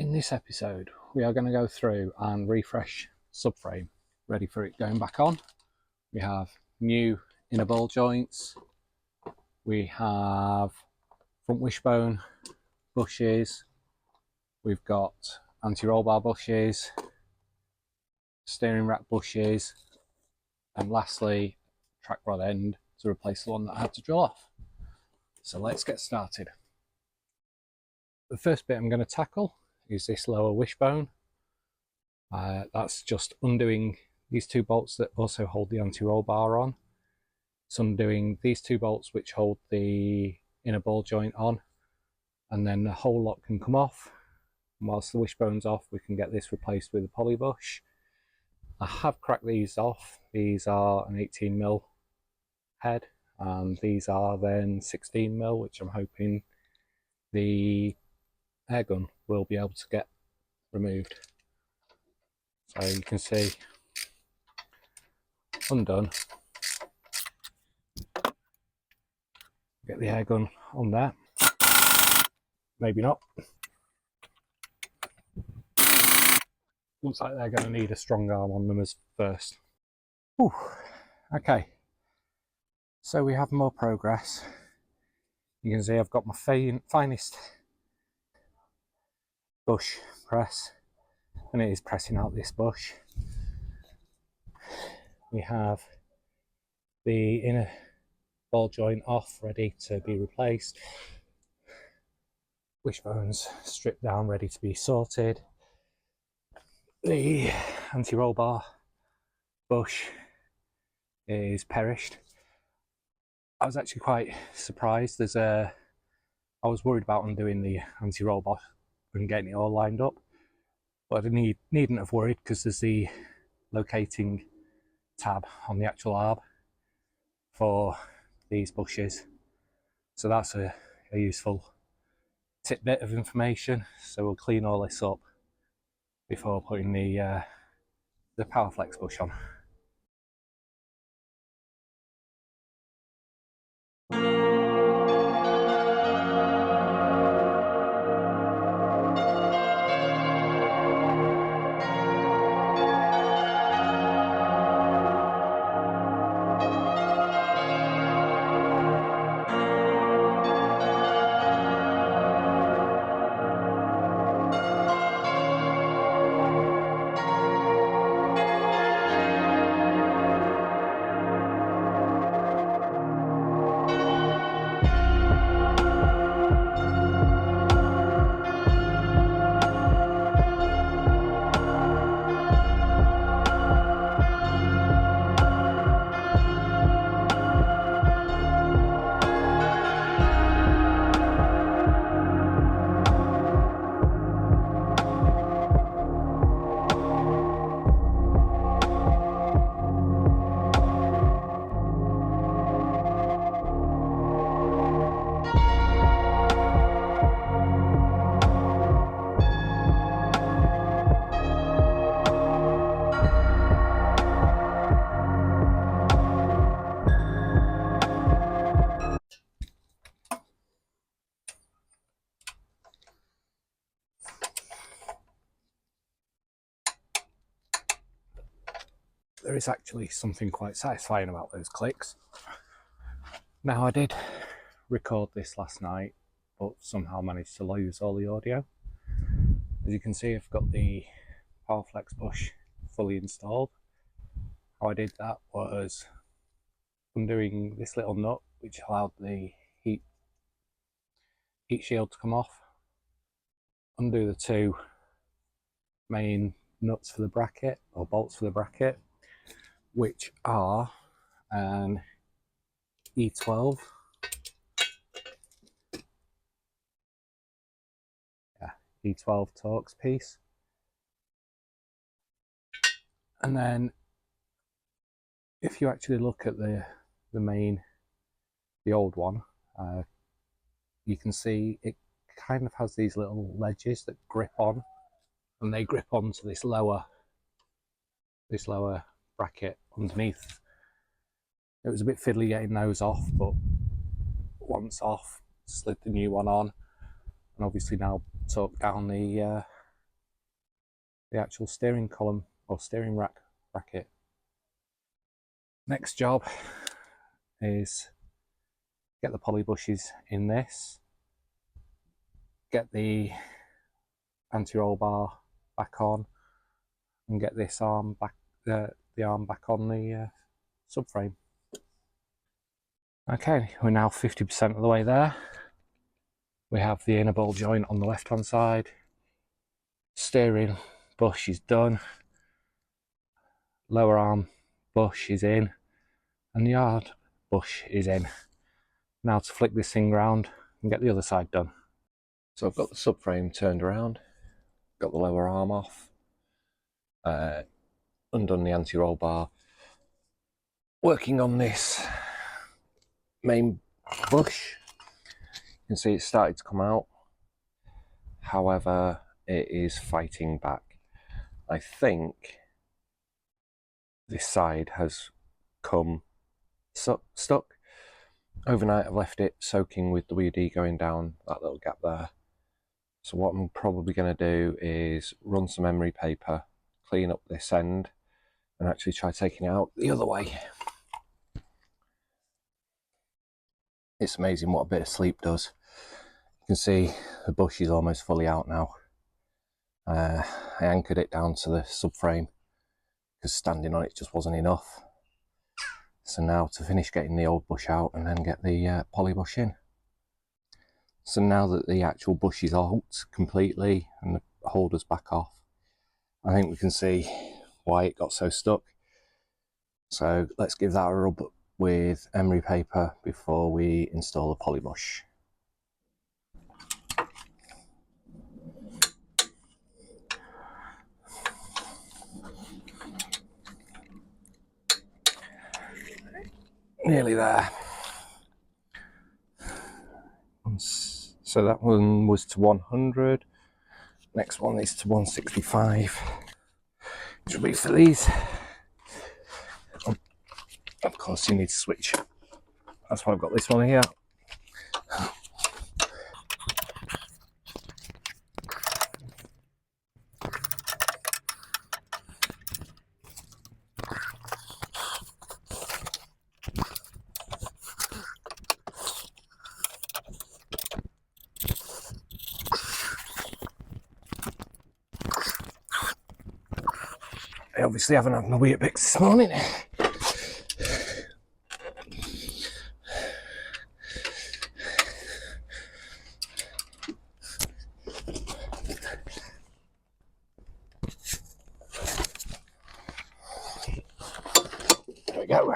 In this episode, we are going to go through and refresh Subframe, ready for it going back on. We have new inner ball joints, we have front wishbone bushes, we've got anti-roll bar bushes, steering rack bushes, and lastly, track rod end to replace the one that I had to drill off. So let's get started. The first bit I'm going to tackle is this lower wishbone. That's just undoing these two bolts that also hold the anti-roll bar on. It's undoing these two bolts which hold the inner ball joint on, and then the whole lot can come off. And whilst the wishbone's off, we can get this replaced with a poly bush. I have cracked these off. These are an 18mm head, and these are then 16mm, which I'm hoping the air gun will be able to get removed. So you can see undone. Get the air gun on there. Maybe not. Looks like they're going to need a strong arm on them as first. Whew. Okay, so we have more progress. You can see I've got my finest bush press, and it is pressing out this bush. We have the inner ball joint off, ready to be replaced. Wishbones stripped down, ready to be sorted. The anti-roll bar bush is perished. I was actually quite surprised. I was worried about undoing the anti-roll bar and getting it all lined up, but I needn't have worried because there's the locating tab on the actual arb for these bushes, so that's a useful tidbit of information. So we'll clean all this up before putting the PowerFlex bush on. There is actually something quite satisfying about those clicks. Now, I did record this last night, but somehow managed to lose all the audio. As you can see, I've got the PowerFlex bush fully installed. How I did that was undoing this little nut which allowed the heat shield to come off, undo the two main nuts for the bracket, or bolts for the bracket, which are an E12, E12 Torx piece, and then if you actually look at the old one, you can see it kind of has these little ledges that grip on, and they grip onto this lower bracket underneath. It was a bit fiddly getting those off, but once off, slid the new one on, and obviously now torqued down the the actual steering column or steering rack bracket. Next job is get the poly bushes in this, get the anti-roll bar back on, and get this arm back, the arm back on the subframe. Okay, we're now 50% of the way there. We have the inner ball joint on the left hand side, steering bush is done, lower arm bush is in, and the yard bush is in. Now to flick this thing round and get the other side done. So I've got the subframe turned around, got the lower arm off, undone the anti-roll bar, working on this main bush. You can see it started to come out, however it is fighting back. I think this side has come stuck. Overnight I've left it soaking with WD going down that little gap there. So what I'm probably going to do is run some emery paper, clean up this end, and actually try taking it out the other way. It's amazing what a bit of sleep does. You can see the bush is almost fully out now. I anchored it down to the subframe because standing on it just wasn't enough. So now to finish getting the old bush out and then get the poly bush in. So now that the actual bush is out completely and the holder's back off, I think we can see why it got so stuck. So let's give that a rub with emery paper before we install the poly bush. Nearly there. So that one was to 100. Next one is to 165. Which will be for these. Of course, you need to switch. That's why I've got this one here. I obviously haven't had my Weet-Bix this morning. There we go.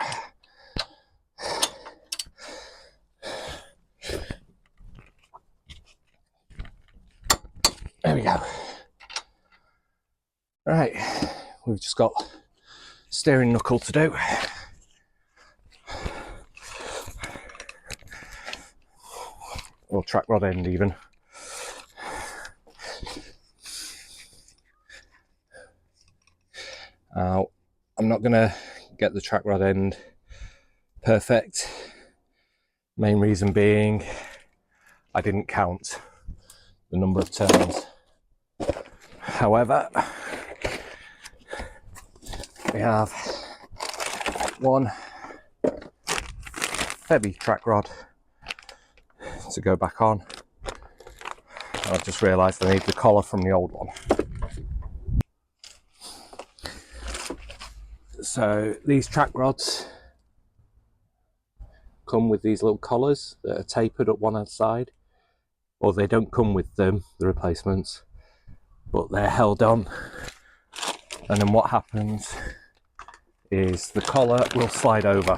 There we go. Right, we've just got steering knuckle to do. Or track rod end even. I'm not going to get the track rod end perfect. Main reason being I didn't count the number of turns. However, we have one heavy track rod to go back on. I've just realised I need the collar from the old one. So these track rods come with these little collars that are tapered at one side, or they don't come with them, the replacements, but they're held on, and then what happens is the collar will slide over.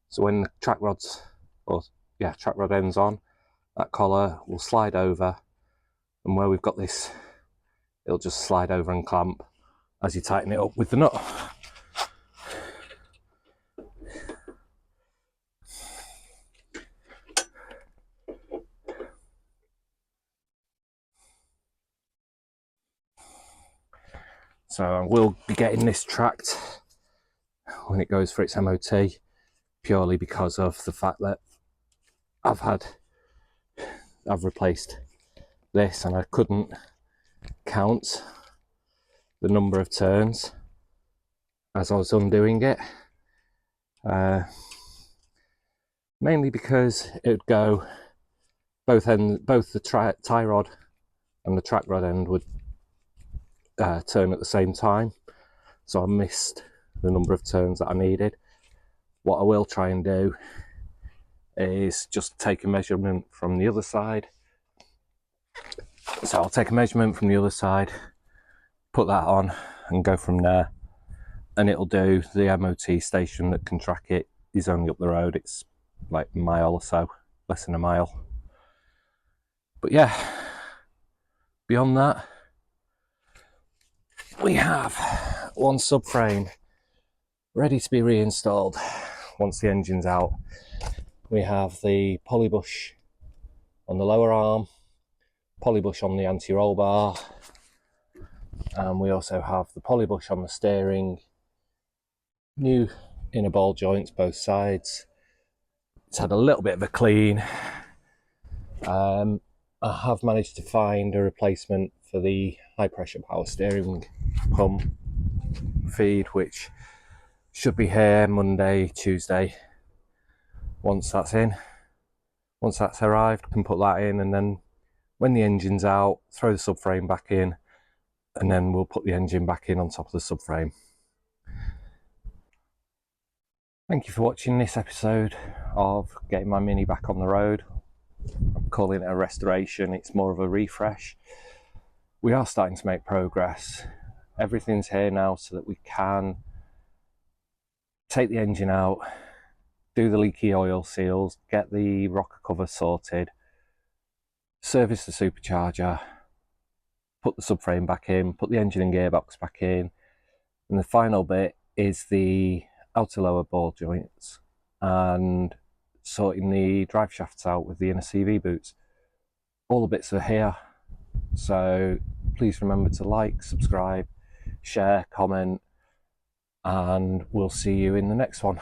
So when the track rod ends on, that collar will slide over, and where we've got this, it'll just slide over and clamp as you tighten it up with the nut. So I will be getting this tracked when it goes for its MOT, purely because of the fact that I've had I've replaced this, and I couldn't count the number of turns as I was undoing it, mainly because it would go both the tie rod and the track rod end would turn at the same time, so I missed the number of turns that I needed. What I will try and do is just take a measurement from the other side. So I'll take a measurement from the other side, put that on, and go from there. And it'll do. The MOT station that can track it is only up the road. It's like a mile or so, less than a mile. But yeah, beyond that, we have one subframe ready to be reinstalled once the engine's out. We have the polybush on the lower arm, polybush on the anti-roll bar, and we also have the polybush on the steering, new inner ball joints both sides. It's had a little bit of a clean. I have managed to find a replacement for the high pressure power steering pump feed, which should be here Monday, Tuesday. Once that's arrived, I can put that in, and then when the engine's out, throw the subframe back in, and then we'll put the engine back in on top of the subframe. Thank you for watching this episode of getting my Mini back on the road. I'm calling it a restoration, it's more of a refresh. We are starting to make progress. Everything's here now so that we can take the engine out, do the leaky oil seals, get the rocker cover sorted, service the supercharger, put the subframe back in, put the engine and gearbox back in, and the final bit is the outer lower ball joints and sorting the drive shafts out with the inner CV boots. All the bits are here, so please remember to like, subscribe, share, comment, and we'll see you in the next one.